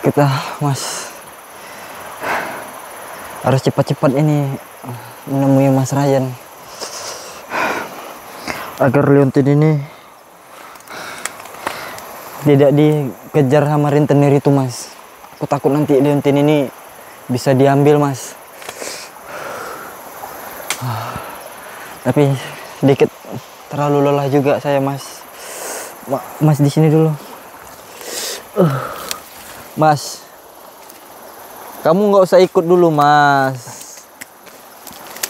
Kita Mas harus cepat-cepat ini menemui Mas Ryan agar Leontin ini tidak dikejar sama rentenir itu, Mas. Aku takut nanti Leontin ini bisa diambil, Mas. Tapi sedikit terlalu lelah juga saya, Mas. Mas di sini dulu. Mas, kamu nggak usah ikut dulu, Mas.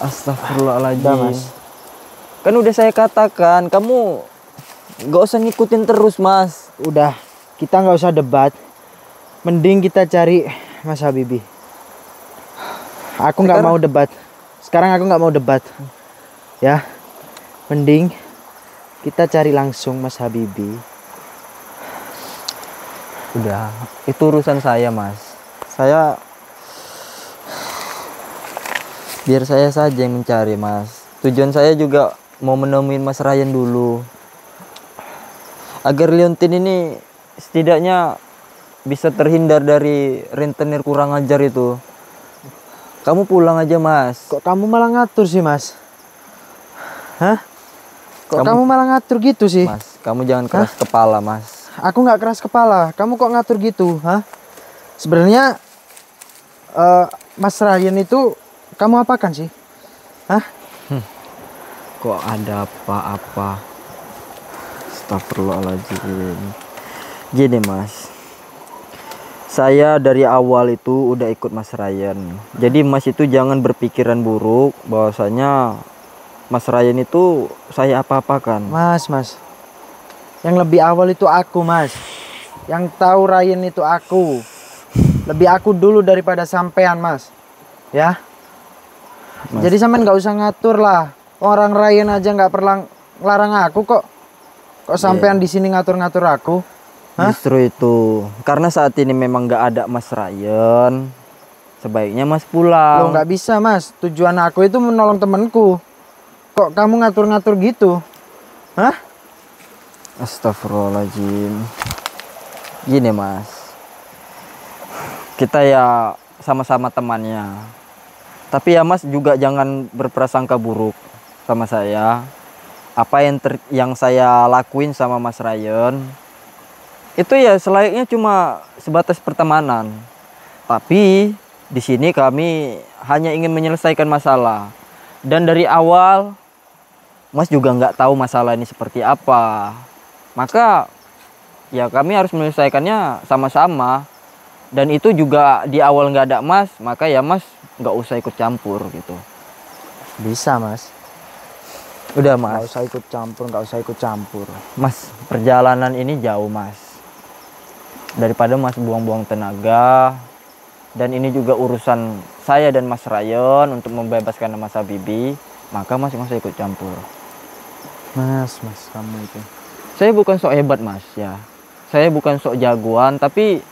Astagfirullahaladzim. Udah, Mas. Kan udah saya katakan, kamu nggak usah ngikutin terus, Mas. Udah, kita nggak usah debat. Mending kita cari Mas Habibie. Aku nggak mau debat. Sekarang aku nggak mau debat. Ya, mending kita cari langsung Mas Habibie. Udah, itu urusan saya, Mas. Biar saya saja yang mencari, Mas. Tujuan saya juga mau menemuin Mas Ryan dulu, agar Leontin ini setidaknya bisa terhindar dari rentenir kurang ajar itu. Kamu pulang aja, Mas. Kok kamu malah ngatur sih, Mas? Hah? Kok kamu malah ngatur gitu sih? Mas, kamu jangan keras kepala, Mas. Aku nggak keras kepala. Kamu kok ngatur gitu, hah? Sebenarnya Mas Ryan itu kamu apakan sih? Hah? Kok ada apa-apa? Astagfirullahaladzim. Gini, Mas. Saya dari awal itu udah ikut Mas Ryan. Jadi Mas itu jangan berpikiran buruk bahwasanya Mas Ryan itu saya apa-apakan. Mas. Yang lebih awal itu aku, Mas. Yang tahu Ryan itu aku. Lebih aku dulu daripada sampean, Mas. Ya. Mas. Jadi sampean nggak usah ngatur lah. Orang Ryan aja nggak pernah larang aku kok. Kok sampean di sini ngatur-ngatur aku? Hah? Justru itu. Karena saat ini memang nggak ada Mas Ryan. Sebaiknya Mas pulang. Loh, nggak bisa, Mas. Tujuan aku itu menolong temanku. Kok kamu ngatur-ngatur gitu? Hah? Astagfirullahaladzim. Gini, Mas. Kita ya sama-sama temannya. Tapi ya Mas juga jangan berprasangka buruk sama saya. Apa yang saya lakuin sama Mas Ryan itu ya selayaknya cuma sebatas pertemanan. Tapi di sini kami hanya ingin menyelesaikan masalah. Dan dari awal Mas juga nggak tahu masalah ini seperti apa. Maka ya kami harus menyelesaikannya sama-sama. Dan itu juga di awal nggak ada Mas, maka ya Mas nggak usah ikut campur gitu. Bisa, Mas. Udah, Nggak Mas. usah ikut campur, nggak usah ikut campur. Mas, perjalanan ini jauh, Mas. Daripada Mas buang-buang tenaga. Dan ini juga urusan saya dan Mas Ryan untuk membebaskan Mas Habibie. Maka Mas nggak usah ikut campur. Mas, kamu itu. Saya bukan sok hebat, Mas, ya. Saya bukan sok jagoan, tapi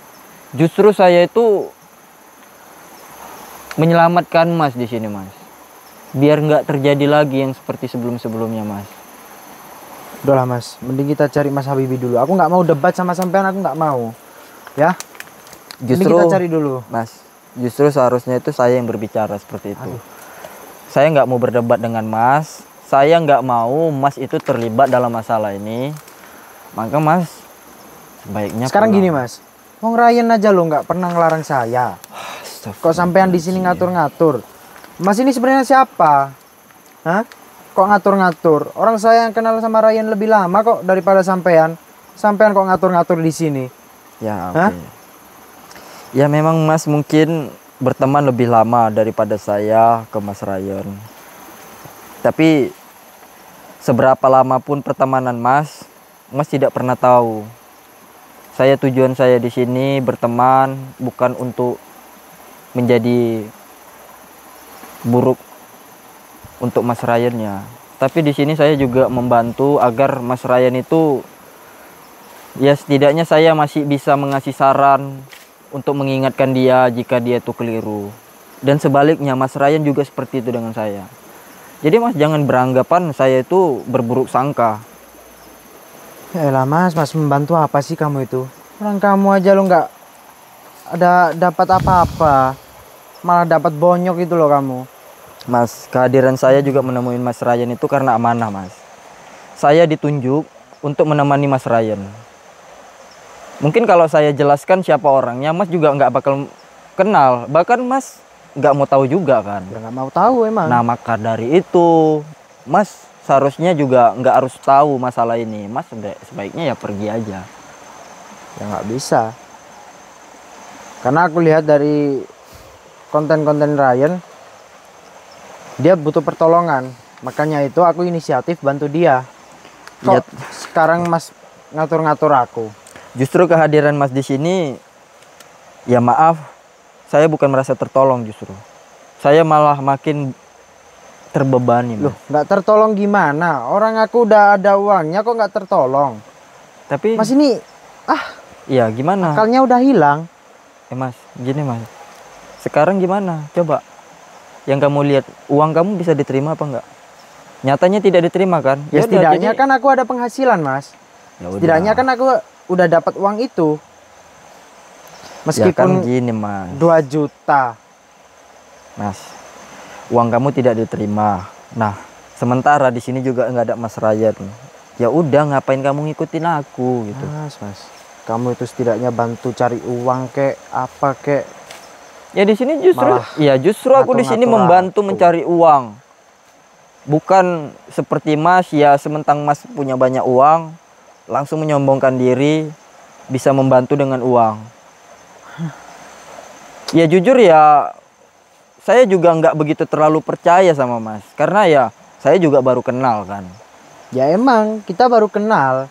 justru saya itu menyelamatkan Mas di sini, Mas. Biar nggak terjadi lagi yang seperti sebelum-sebelumnya, Mas. Udahlah, Mas. Mending kita cari Mas Habibie dulu. Aku nggak mau debat sama sampean, aku nggak mau. Ya. Justru Mending kita cari dulu. Mas, justru seharusnya itu saya yang berbicara seperti itu. Aduh. Saya nggak mau berdebat dengan Mas. Saya nggak mau Mas itu terlibat dalam masalah ini. Maka Mas sebaiknya Sekarang pulang. gini, Mas. Wong Ryan aja lo nggak pernah ngelarang saya. Kok sampean di sini ngatur-ngatur? Mas ini sebenarnya siapa? Hah? Kok ngatur-ngatur? Orang saya yang kenal sama Ryan lebih lama kok daripada sampean. Sampean kok ngatur-ngatur di sini? Ya, oke. Hah? Ya memang Mas mungkin berteman lebih lama daripada saya ke Mas Ryan. Tapi seberapa lama pun pertemanan Mas tidak pernah tahu. Tujuan saya di sini berteman bukan untuk menjadi buruk untuk Mas Ryan-nya. Tapi di sini saya juga membantu agar Mas Ryan itu ya setidaknya saya masih bisa mengasih saran untuk mengingatkan dia jika dia itu keliru. Dan sebaliknya Mas Ryan juga seperti itu dengan saya. Jadi Mas jangan beranggapan saya itu berburuk sangka. Yaelah, Mas membantu apa sih kamu itu? Orang kamu aja lo nggak ada dapat apa-apa, malah dapat bonyok itu loh kamu. Mas, kehadiran saya juga menemui Mas Ryan itu karena amanah, Mas. Saya ditunjuk untuk menemani Mas Ryan. Mungkin kalau saya jelaskan siapa orangnya, Mas juga nggak bakal kenal. Bahkan Mas nggak mau tahu juga kan. Ya nggak mau tahu emang. Nah, maka dari itu, Mas seharusnya juga nggak harus tahu masalah ini. Mas sebaiknya ya pergi aja. Ya nggak bisa. Karena aku lihat dari konten-konten Ryan, dia butuh pertolongan. Makanya itu aku inisiatif bantu dia. Kok Ya, sekarang Mas ngatur-ngatur aku? justru kehadiran Mas di sini, ya maaf, saya bukan merasa tertolong justru. Saya malah makin terbebani, Mas. Loh, nggak tertolong gimana? Orang aku udah ada uangnya kok nggak tertolong? Tapi, Mas ini, iya gimana? akalnya udah hilang. Mas, gini Mas. Sekarang gimana? Coba. Yang kamu lihat, uang kamu bisa diterima apa enggak? Nyatanya tidak diterima kan? Ya Yaudah, setidaknya jadi- kan aku ada penghasilan, Mas. Ya udah. Setidaknya kan aku udah dapat uang itu. Ya kan Meskipun gini Mas. 2 juta. Mas, uang kamu tidak diterima. Nah, sementara di sini juga nggak ada Mas Ryan. Ya udah, ngapain kamu ngikutin aku gitu? Mas. Kamu itu setidaknya bantu cari uang kek, apa kek. Ya di sini justru, Malah ya justru aku di sini ngatur-ngatur membantu aku. mencari uang. Bukan seperti Mas, ya sementang Mas punya banyak uang, langsung menyombongkan diri, bisa membantu dengan uang. Ya jujur ya, saya juga nggak begitu terlalu percaya sama Mas. Karena ya, saya juga baru kenal kan. Ya emang, kita baru kenal.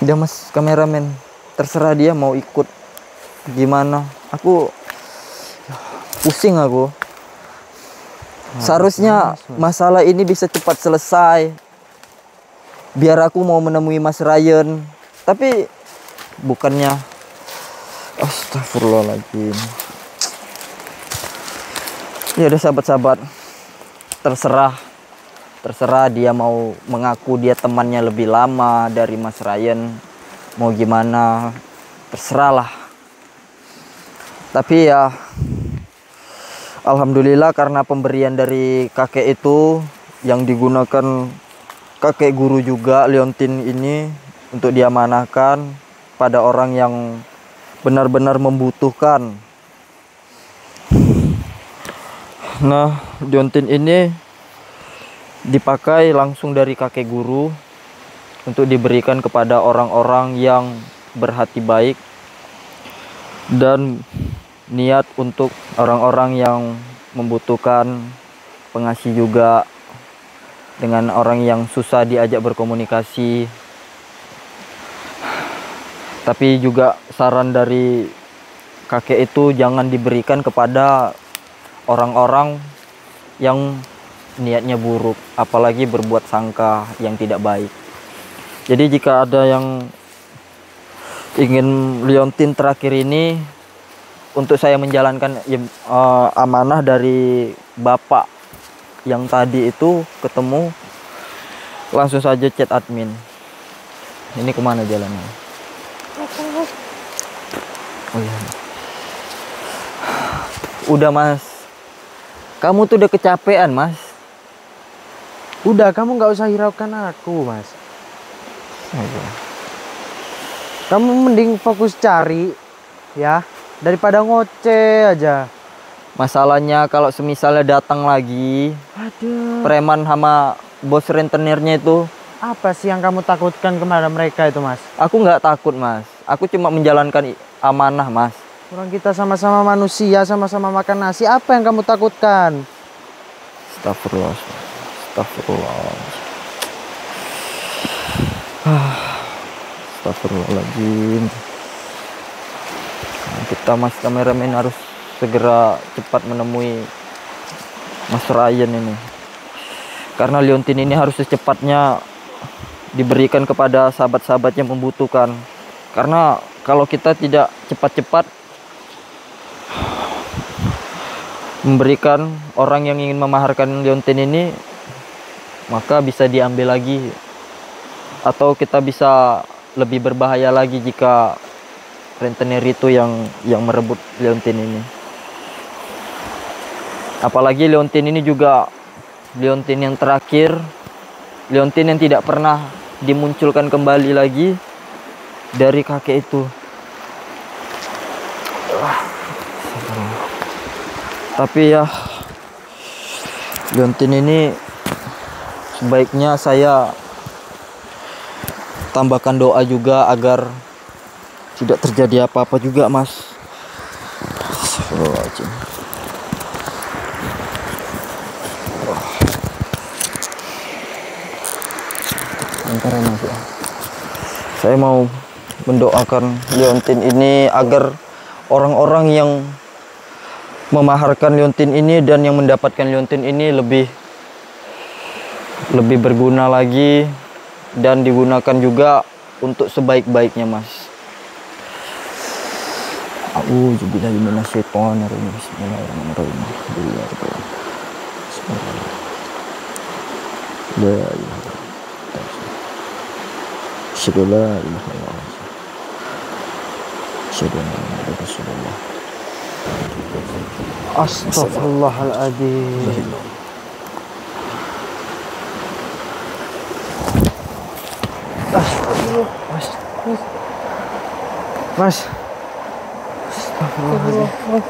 Udah Mas, kameramen, terserah dia mau ikut gimana. Aku pusing aku. Seharusnya masalah ini bisa cepat selesai. Biar aku mau menemui Mas Ryan. Tapi bukannya, astagfirullahaladzim. Ya udah sahabat-sahabat, terserah dia mau mengaku dia temannya lebih lama dari Mas Ryan, mau gimana terserahlah. Tapi ya alhamdulillah karena pemberian dari kakek itu yang digunakan kakek guru juga, Leontin ini, untuk diamanahkan pada orang yang benar-benar membutuhkan. Nah, Leontin ini dipakai langsung dari kakek guru untuk diberikan kepada orang-orang yang berhati baik dan niat untuk orang-orang yang membutuhkan, pengasih juga dengan orang yang susah diajak berkomunikasi. Tapi juga saran dari kakek itu jangan diberikan kepada orang-orang yang niatnya buruk, apalagi berbuat sangka yang tidak baik. Jadi jika ada yang ingin Leontin terakhir ini, untuk saya menjalankan amanah dari bapak yang tadi itu ketemu, langsung saja chat admin. Ini kemana jalannya? Oh iya. Udah Mas, kamu tuh udah kecapean Mas. Udah, kamu nggak usah hiraukan aku, Mas. Oh, iya. Kamu mending fokus cari, ya, daripada ngoceh aja. Masalahnya kalau semisalnya datang lagi Aduh, preman sama bos rentenirnya itu, apa sih yang kamu takutkan kepada mereka itu, Mas? aku nggak takut Mas. Aku cuma menjalankan amanah Mas. Orang kita sama-sama manusia, sama-sama makan nasi. Apa yang kamu takutkan? Astagfirullah. Astagfirullah. Astagfirullahaladzim. Nah, kita Mas kameramen harus segera cepat menemui Mas Ryan ini. Karena Leontin ini harus secepatnya diberikan kepada sahabat-sahabat yang membutuhkan. Karena kalau kita tidak cepat-cepat memberikan orang yang ingin memaharkan Leontin ini, maka bisa diambil lagi, atau kita bisa lebih berbahaya lagi jika rentenir itu yang merebut liontin ini. Apalagi liontin ini juga liontin yang terakhir, liontin yang tidak pernah dimunculkan kembali lagi dari kakek itu. Tapi ya, liontin ini sebaiknya saya tambahkan doa juga agar tidak terjadi apa-apa juga, Mas. Astagfirullahaladzim. Bentar ya, Mas ya. Saya mau mendoakan liontin ini agar orang-orang yang memaharkan liontin ini dan yang mendapatkan liontin ini lebih berguna lagi dan digunakan juga untuk sebaik-baiknya, Mas. A'udzubillahi minasyaitonirrajim. Bismillahirrahmanirrahim. Astagfirullahaladzim. Mas. Astagfirullahaladzim.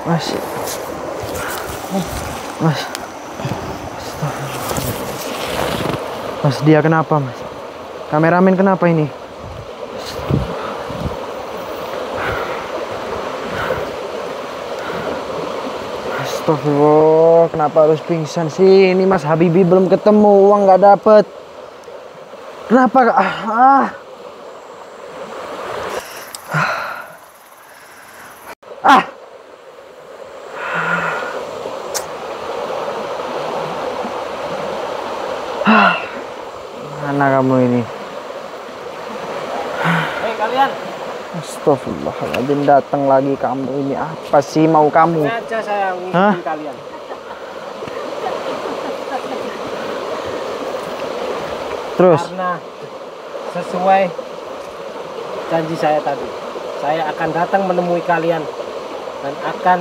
Mas. Mas. Mas, dia kenapa, Mas? Kameramen kenapa ini? Astagfirullah, kenapa harus pingsan sih? Ini Mas Habibi belum ketemu, uang nggak dapet. Kenapa? Mana kamu ini? Hei kalian. Astagfirullahaladzim, datang lagi kamu ini. Apa sih mau kamu? Sengaja saya ngikutin kalian. Terus? Karena sesuai janji saya tadi, saya akan datang menemui kalian dan akan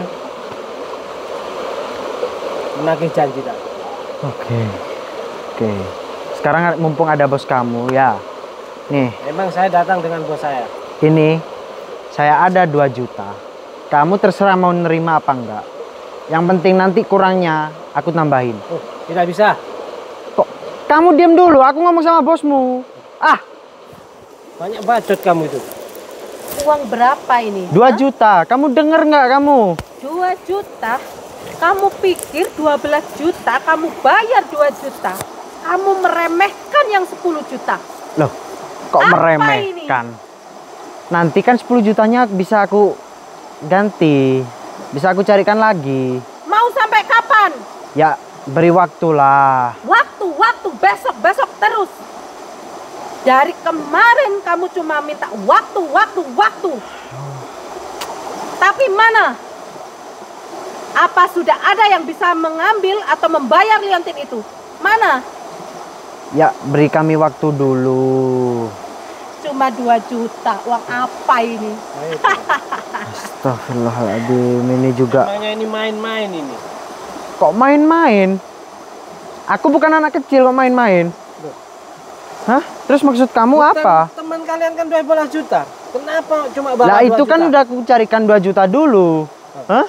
menagih janji tadi. Oke. Sekarang mumpung ada bos kamu ya. Nih. Memang saya datang dengan bos saya. Ini saya ada 2 juta. Kamu terserah mau nerima apa enggak. Yang penting nanti kurangnya aku tambahin. Oh, tidak bisa. Kok kamu diam dulu, aku ngomong sama bosmu. Banyak bacot kamu itu. Uang berapa ini? 2 juta. Kamu denger nggak kamu? 2 juta? Kamu pikir 12 juta kamu bayar 2 juta? Kamu meremehkan yang 10 juta. Loh, kok Apa meremehkan? Nanti kan 10 jutanya bisa aku ganti. Bisa aku carikan lagi. Mau sampai kapan? Ya, beri waktulah. Waktu, besok terus. Dari kemarin kamu cuma minta waktu. Tapi mana? Apa sudah ada yang bisa mengambil atau membayar liontin itu? Mana? Ya, beri kami waktu dulu. Cuma 2 juta. Uang apa ini? Astagfirullahaladzim, ini juga. Namanya ini main-main ini. Kok main-main? Aku bukan anak kecil kok main-main. Hah? Terus maksud kamu apa? Teman kalian kan 12 juta. Kenapa cuma bawa Lah 2 itu juta? kan udah aku carikan 2 juta dulu. Hah?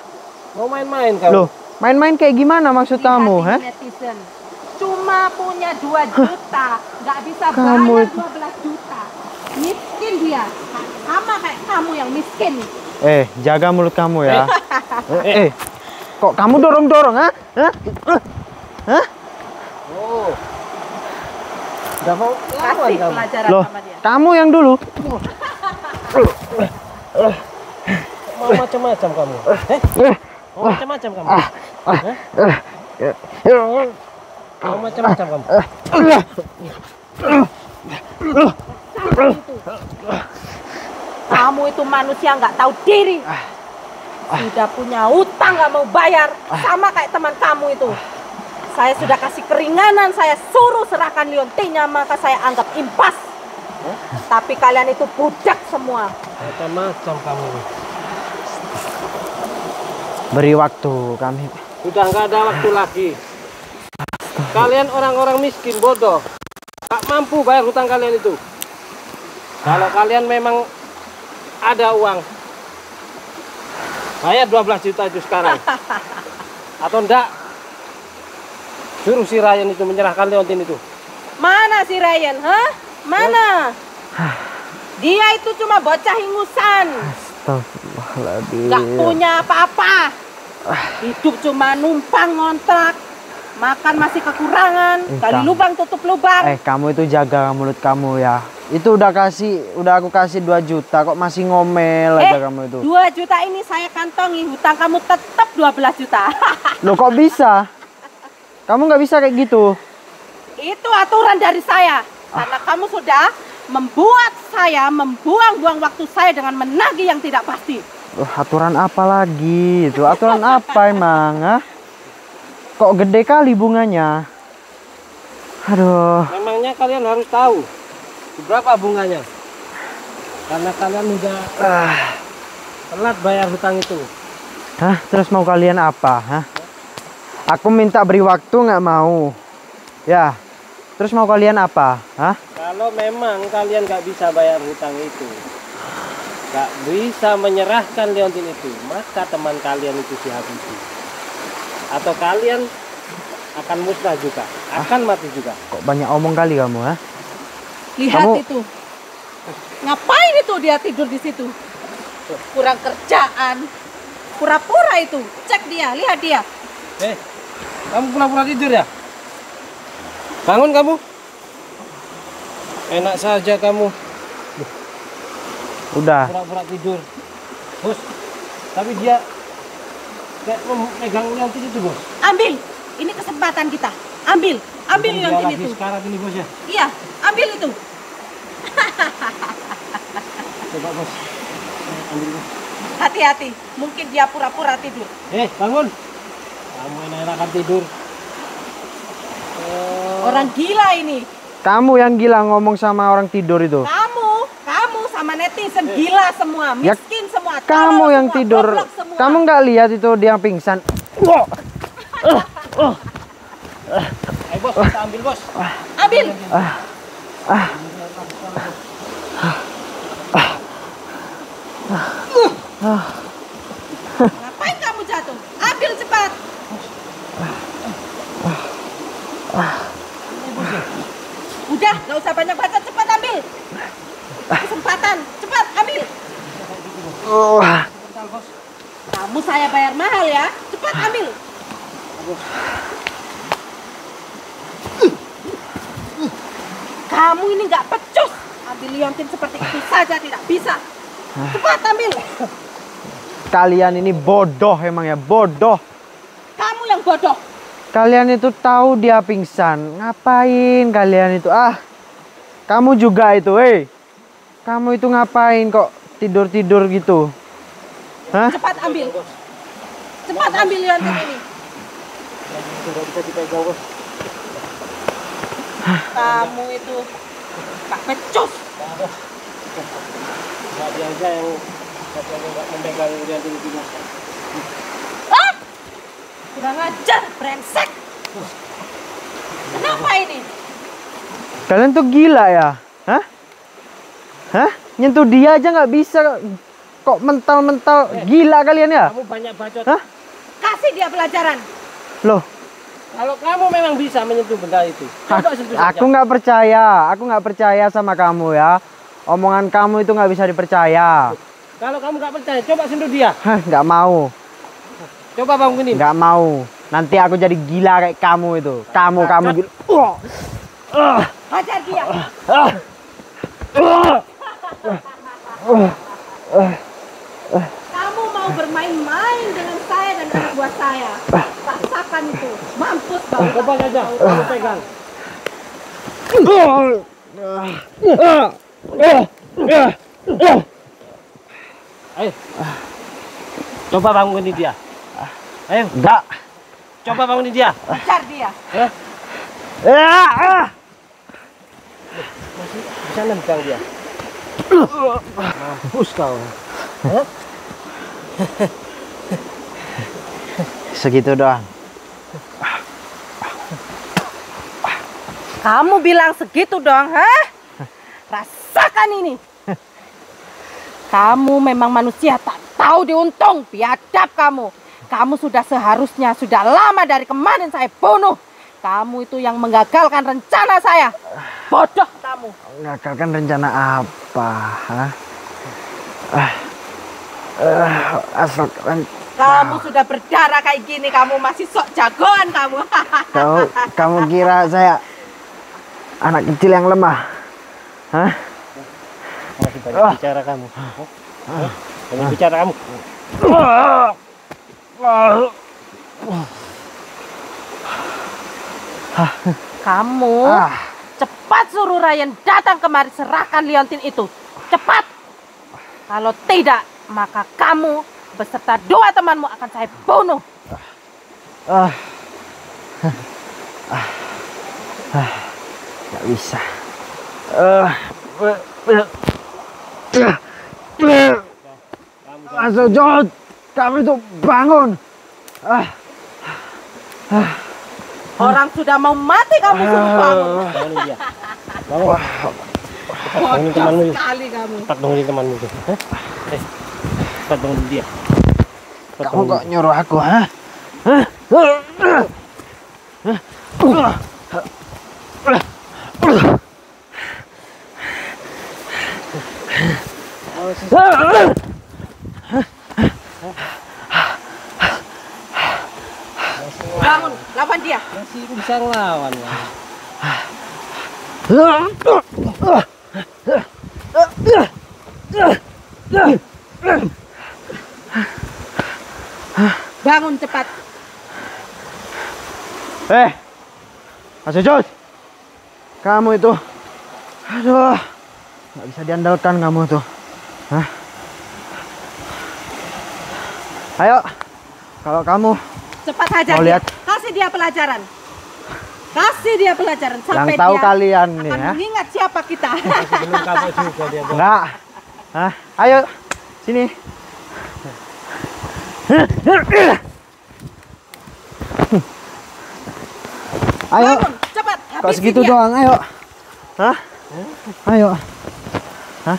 Mau main-main kamu? Loh, main-main kayak gimana maksud kamu? Lihat Hah? ini netizen. Cuma punya 2 juta, nggak bisa Kamu bayar itu- 12 juta. Miskin dia, sama kayak kamu yang miskin. Jaga mulut kamu ya. Kok kamu dorong-dorong, ha? Hah? Oh. Udah mau lawan Kasih kamu? pelajaran Loh, sama dia. kamu yang dulu. Mau macam-macam kamu? Mau macam-macam kamu? Mau macam-macam kamu? Kamu itu manusia nggak tahu diri. Sudah punya utang nggak mau bayar, sama kayak teman kamu itu. Saya sudah kasih keringanan, saya suruh serahkan liontinnya, maka saya anggap impas. Tapi kalian itu budak semua. Macam-macam kamu. Beri waktu kami. Sudah nggak ada waktu lagi. Kalian orang-orang miskin bodoh. Tak mampu bayar hutang kalian itu. Kalau kalian memang ada uang, bayar 12 juta itu sekarang. Atau enggak, suruh si Ryan itu menyerahkan Leontin itu. Mana si Ryan, hah? Mana? Dia itu cuma bocah ingusan. Astagfirullahaladzim. Gak punya apa-apa. Hidup cuma numpang ngontrak. Makan masih kekurangan. Kali lubang tutup lubang. Kamu itu jaga mulut kamu ya. Itu udah aku kasih 2 juta kok masih ngomel aja kamu itu. 2 juta ini saya kantongi, hutang kamu tetap 12 juta. Loh kok bisa? Kamu nggak bisa kayak gitu. Itu aturan dari saya. Karena kamu sudah membuat saya membuang-buang waktu saya dengan menagih yang tidak pasti. Aturan apa lagi? Itu aturan apa emang? Ah? Kok gede kali bunganya? Aduh. Memangnya kalian harus tahu berapa bunganya? Karena kalian udah telat bayar hutang itu. Hah? Terus mau kalian apa? Hah? Aku minta beri waktu nggak mau. Ya. Terus mau kalian apa? Hah? Kalau memang kalian nggak bisa bayar hutang itu, nggak bisa menyerahkan Leontin itu, maka teman kalian itu dihabisi. Atau kalian akan musnah juga, akan mati juga. Kok banyak omong kali kamu, ha? Lihat itu. Ngapain itu dia tidur di situ? Kurang kerjaan. Pura-pura itu. Cek dia, lihat dia. Kamu pura-pura tidur ya? Bangun kamu. Enak saja kamu. Udah. Pura-pura tidur. Bos, tapi dia kayak memegang Leontin itu, bos. Ambil. Ini kesempatan kita. Ambil. Ambil Leontin itu. Sekarang ini, bos ya. Iya, ambil itu. Coba, bos. Ambil, bos. Hati-hati. Mungkin dia pura-pura tidur. Bangun. Kamu enak-enakan tidur. Orang gila ini. Kamu yang gila ngomong sama orang tidur itu. Kamu sama netizen gila semua, miskin semua. Kamu yang semua, tidur. Kamu nggak lihat itu dia pingsan. Ayo bos, kita ambil bos. Ambil. Ngapain kamu jatuh? Ambil cepat. Udah, nggak usah banyak baca, cepat ambil. Kesempatan, cepat ambil. Kamu saya bayar mahal ya, cepat ambil. Kamu ini nggak pecus. Ambil Leontin seperti itu saja tidak bisa. Cepat ambil. Kalian ini bodoh emang ya, bodoh. Kamu yang bodoh. Kalian itu tahu dia pingsan. Ngapain kalian itu? Kamu juga itu, Kamu itu ngapain kok tidur-tidur gitu? Hah? Cepat ambil. Cepat ambil Leontin ini. Tidak bisa dipegang, bos. Kamu itu Pak pecus. Nggak dia aja yang katanya nggak memegang Leontin itu. Kurang ajar, brengsek. Kenapa ini? Kalian tuh gila ya? Hah? Hah? Nyentuh dia aja nggak bisa. Kok mental-mental gila kalian ya? Kamu banyak bacot. Hah? Kasih dia pelajaran. Loh, Kalau kamu memang bisa menyentuh benda itu, coba sentuh saja. aku nggak percaya. Aku nggak percaya sama kamu ya. Omongan kamu itu nggak bisa dipercaya. Kalau kamu nggak percaya, coba sentuh dia. Hah, nggak mau. Coba bangunin. Nggak mau. Nanti aku jadi gila kayak kamu itu. Kamu gila. Hajar dia. Kamu mau bermain-main dengan saya dan anak buah saya. Rasakan itu. Mampus bau. Coba saja, kamu pegang. Ayo. Coba bangunin dia. Ayo. Enggak. Coba bangunin dia. Hajar dia. Masih bisa nendang dia. Mampus kau. Segitu doang. Kamu bilang segitu dong, hah? Rasakan ini. Kamu memang manusia tak tahu diuntung, biadab kamu. Kamu sudah seharusnya sudah lama dari kemarin saya bunuh. Kamu itu yang menggagalkan rencana saya. Bodoh kamu. Menggagalkan rencana apa? Hah? Kamu sudah berdarah kayak gini, kamu masih sok jagoan kamu. Kamu kira saya anak kecil yang lemah? Hah? Masih banyak bicara kamu. Banyak bicara kamu. Kamu cepat suruh Ryan datang kemari, serahkan liontin itu. Cepat. Kalau tidak, maka kamu beserta 2 temanmu akan saya bunuh. Gak bisa. Sujud, kamu itu bangun. Orang sudah mau mati, kamu suruh bangun. Bangunin dia. Bangun. Bangunin temanmu. Sekali kamu. Cepat bangunin temanmu. Cepat bangunin dia. Kamu kok nyuruh aku, hah? Bangun, lawan dia. Masih bisa ngelawan ya. Bangun cepat. Mas Sujud, kamu itu, aduh, nggak bisa diandalkan kamu tuh. Hah? Ayo, kalau kamu Cepat hajar mau dia. lihat, Kasih dia pelajaran. Kasih dia pelajaran sampai yang tahu dia kalian nih akan ya. mengingat siapa kita. Belum kapok juga dia. Enggak. Hah? Ayo, sini. Ayo. Bangun, cepat. Kok Habisi segitu dia. doang, ayo. Hah? Ayo. Hah?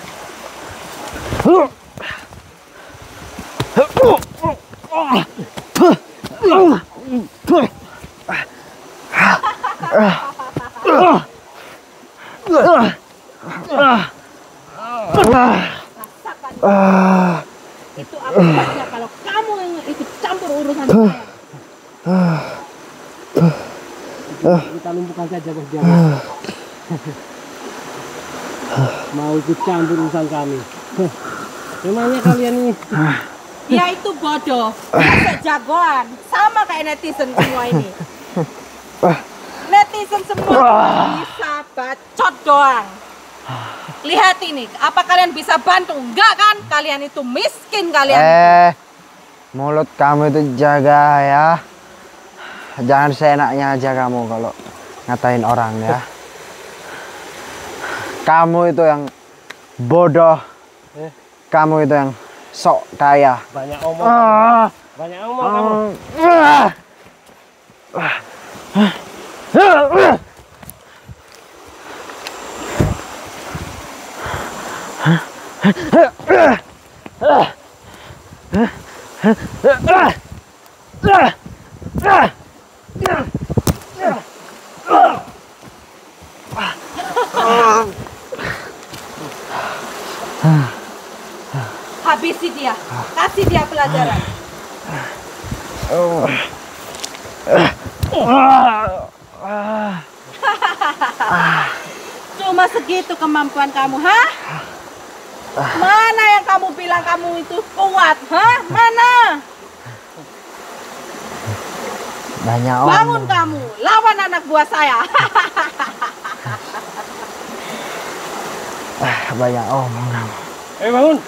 Itu akibatnya kalau kamu yang ikut campur urusan saya. Kita lumpuhkan saja bos dia. Mau ikut campur urusan kami. Memangnya kalian ini Dia itu bodoh, dia jagoan, sama kayak netizen semua ini. Netizen semua bisa bacot doang. Lihat ini, apa kalian bisa bantu? Enggak kan? Kalian itu miskin kalian. Mulut kamu itu jaga ya. Jangan seenaknya aja kamu kalau ngatain orang ya. Kamu itu yang bodoh. Kamu itu yang sok kaya. banyak omong. Banyak omong kamu. Habisi dia, kasih dia pelajaran. Cuma segitu kemampuan kamu, hah? Mana yang kamu bilang kamu itu kuat, hah? Mana? Banyak Bangun omong. kamu, lawan anak buah saya. Banyak omong kamu. Bangun.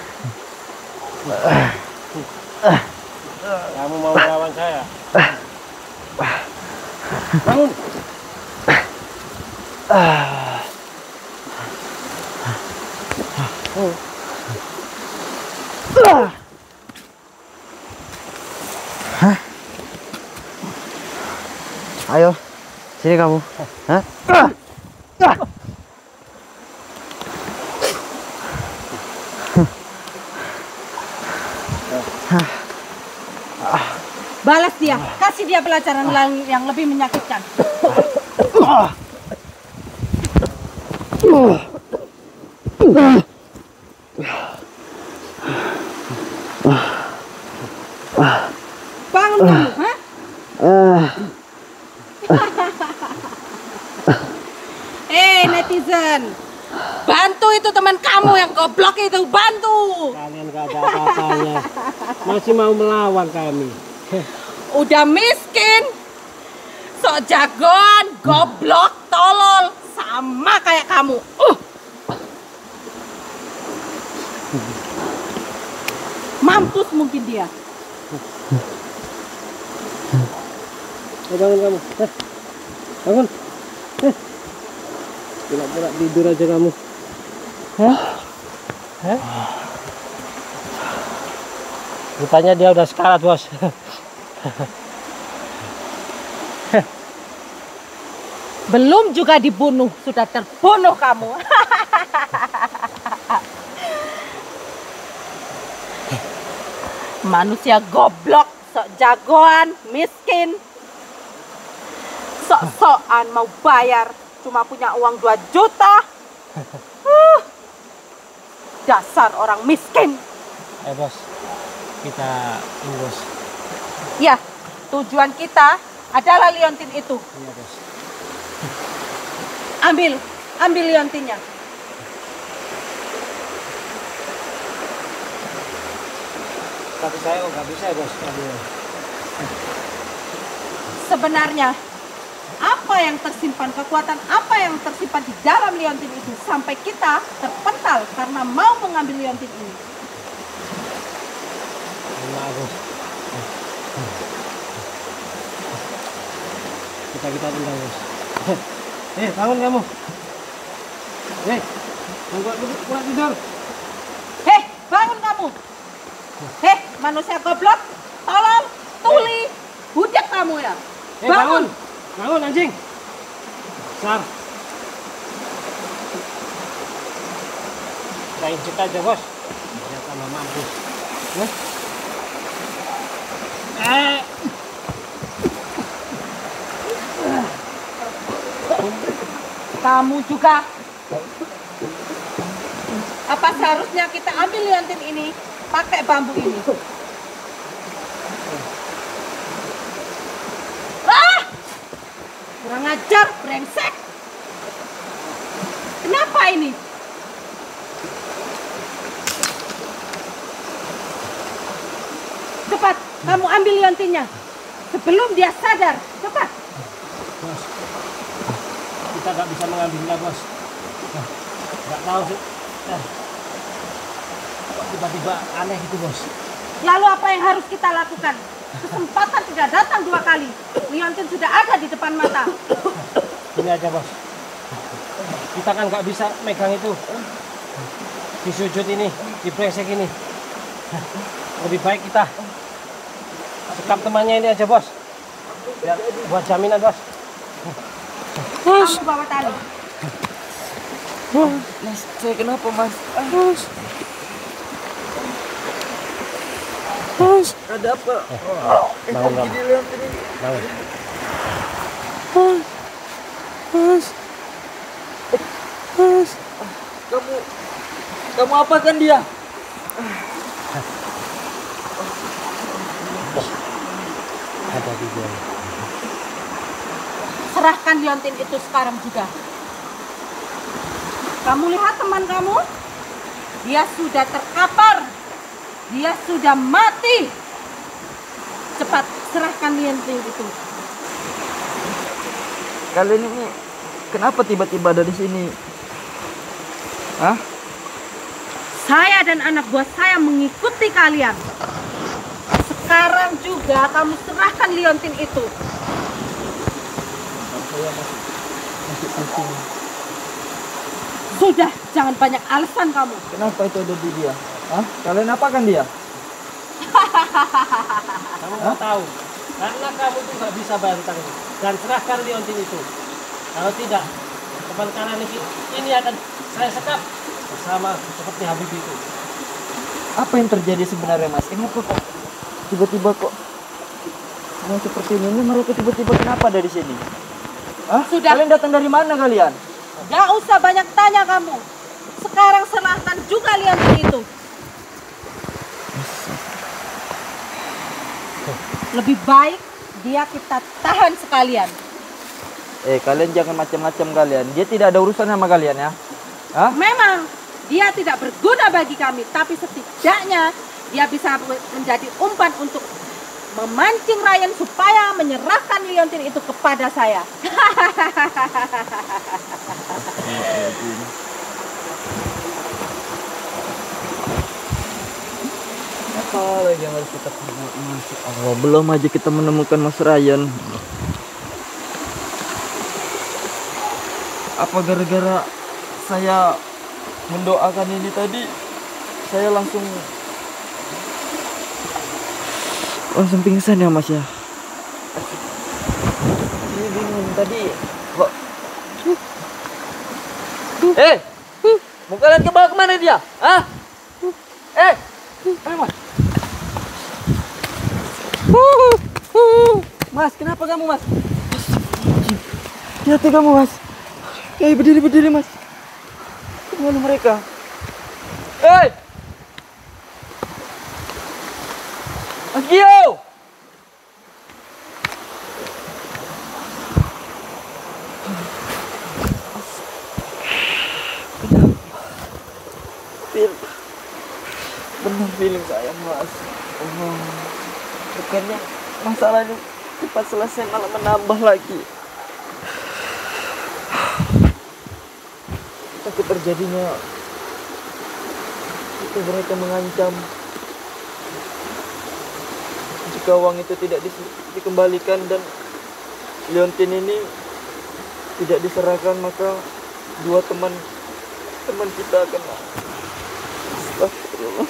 Kamu mau melawan saya? Bangun. Ayo, sini kamu. Hah? Balas dia, kasih dia pelajaran yang lebih menyakitkan. Bangun kamu, hah? Netizen, bantu itu teman kamu yang goblok itu, bantu. Kalian gak ada apa-apanya, masih mau melawan kami. Udah miskin, sok jagoan, goblok, tolol, sama kayak kamu. Mampus mungkin dia. Bangun kamu, bangun. Pura-pura tidur aja kamu. Hah? Rupanya dia udah sekarat, bos. Belum juga dibunuh, sudah terbunuh kamu. Manusia goblok, sok jagoan, miskin. Sok-sokan mau bayar, cuma punya uang 2 juta. Dasar orang miskin. Bos, kita ini bos. Ya, tujuan kita adalah liontin itu. Iya bos. Ambil liontinnya. Tapi saya kok nggak bisa ya bos. Sebenarnya apa yang tersimpan, kekuatan apa yang tersimpan di dalam liontin itu sampai kita terpental karena mau mengambil liontin ini. Maaf bos. Kita tendang bos. Bangun kamu. Buat tidur. Bangun kamu. Manusia goblok, tolol, tuli, budak kamu ya. Bangun. Bangun anjing. Sar. Kita injek aja bos. Biar tambah mampus. Kamu juga. Apa seharusnya kita ambil liontin ini pakai bambu ini? Kurang ajar, brengsek. Kenapa ini? Cepat, kamu ambil liontinnya sebelum dia sadar. Cepat. Bos, kita nggak bisa mengambilnya bos. Nggak tahu sih. Tiba-tiba aneh gitu bos. Lalu apa yang harus kita lakukan? Kesempatan tidak datang 2 kali. Liontin sudah ada di depan mata. Ini aja bos. Kita kan nggak bisa megang itu. Di sujud ini, di brengsek ini. Lebih baik kita sekap temannya ini aja bos. Biar buat jaminan bos. Kamu bawa tali. Mas, saya kenapa mas? Mas, ada apa? Bangun kamu. Bangun. Mas, kamu apakan dia? Ada di dia. Serahkan liontin itu sekarang juga. Kamu lihat teman kamu? Dia sudah terkapar. Dia sudah mati. Cepat serahkan liontin itu. Kalian ini kenapa tiba-tiba ada di sini? Hah? Saya dan anak buah saya mengikuti kalian. Sekarang juga kamu serahkan liontin itu. Sudah, jangan banyak alasan kamu. Kenapa itu ada di dia? Hah? Kalian apakan dia? Kamu nggak tahu. Karena kamu tuh nggak bisa bayar hutang ini. Dan serahkan liontin itu. Kalau tidak, teman kalian ini akan saya sekap bersama seperti Habib itu. Apa yang terjadi sebenarnya Mas? Kenapa kok tiba-tiba kok mau seperti ini? Mereka tiba-tiba kenapa dari sini? Hah? Sudah. Kalian datang dari mana kalian? Gak usah banyak tanya kamu. Sekarang serahkan juga liontin itu. Lebih baik dia kita tahan sekalian. Kalian jangan macam-macam kalian. Dia tidak ada urusan sama kalian ya. Hah? Memang dia tidak berguna bagi kami, tapi setidaknya dia bisa menjadi umpan untuk memancing Ryan supaya menyerahkan liontin itu kepada saya. Apa lagi yang harus kita perbuat Mas? Oh, belum aja kita menemukan Mas Ryan. Apa gara-gara saya mendoakan ini tadi, saya langsung pingsan ya Mas ya? Saya bingung tadi kok. Mau kalian ke bawah kemana dia? Hah? Ayo Mas. Mas, kenapa kamu Mas? Hati kamu Mas. Berdiri Mas. Kemana mereka? Agio! Benar feeling saya Mas. Bukannya masalah ini cepat selesai malah menambah lagi. Takut terjadinya itu mereka mengancam jika uang itu tidak dikembalikan dan liontin ini tidak diserahkan, maka dua teman kita akan astagfirullah.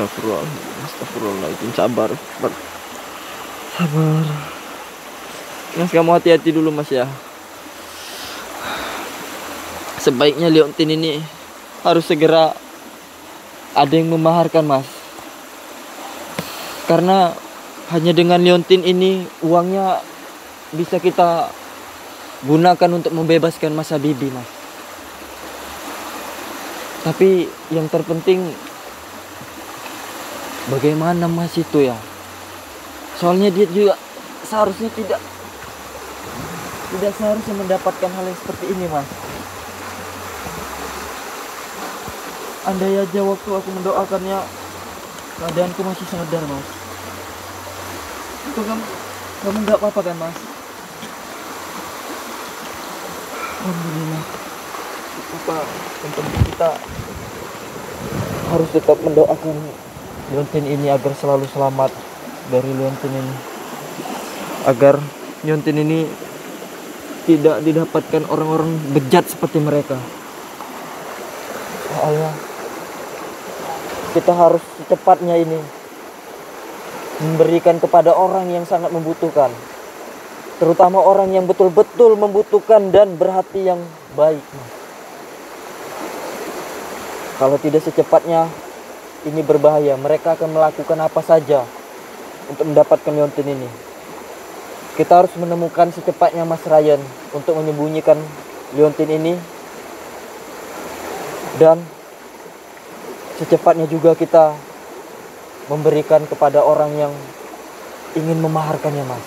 Astagfirullahaladzim. Sabar. Mas, kamu hati-hati dulu Mas ya. Sebaiknya liontin ini harus segera ada yang memaharkan Mas. Karena hanya dengan liontin ini uangnya bisa kita gunakan untuk membebaskan Mas Habibi Mas. Tapi yang terpenting bagaimana Mas itu ya. Soalnya dia juga seharusnya tidak seharusnya mendapatkan hal yang seperti ini Mas. Andai aja waktu aku mendoakannya keadaanku masih sadar Mas. Itu kamu nggak apa-apa kan Mas? Alhamdulillah. Apa yang penting kita harus tetap mendoakan liontin ini agar selalu selamat dari liontin ini, agar liontin ini tidak didapatkan orang-orang bejat seperti mereka. Soalnya kita harus secepatnya ini memberikan kepada orang yang sangat membutuhkan, terutama orang yang betul-betul membutuhkan dan berhati yang baik. Kalau tidak secepatnya, ini berbahaya. Mereka akan melakukan apa saja untuk mendapatkan liontin ini. Kita harus menemukan secepatnya Mas Ryan untuk menyembunyikan liontin ini, dan secepatnya juga kita memberikan kepada orang yang ingin memaharkannya Mas.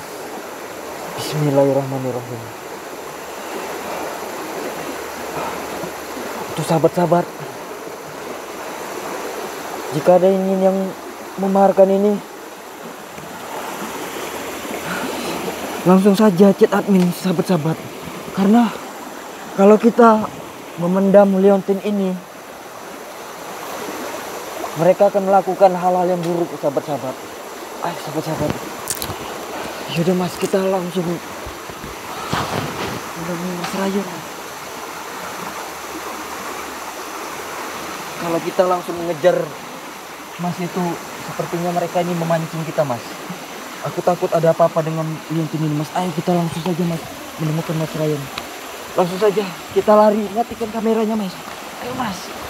Bismillahirrahmanirrahim. Tuh sahabat-sahabat, jika ada yang memaharkan ini, langsung saja chat admin sahabat-sahabat. Karena kalau kita memendam liontin ini, mereka akan melakukan hal-hal yang buruk sahabat-sahabat. Ayo sahabat-sahabat. Yaudah Mas, kita langsung menemui Mas Ryan. Kalau kita langsung mengejar Mas itu, sepertinya mereka ini memancing kita, Mas. Aku takut ada apa-apa dengan liontin ini, Mas. Ayo kita langsung saja, Mas, menemukan Mas Ryan. Langsung saja kita lari, matikan kameranya, Mas. Ayo, Mas.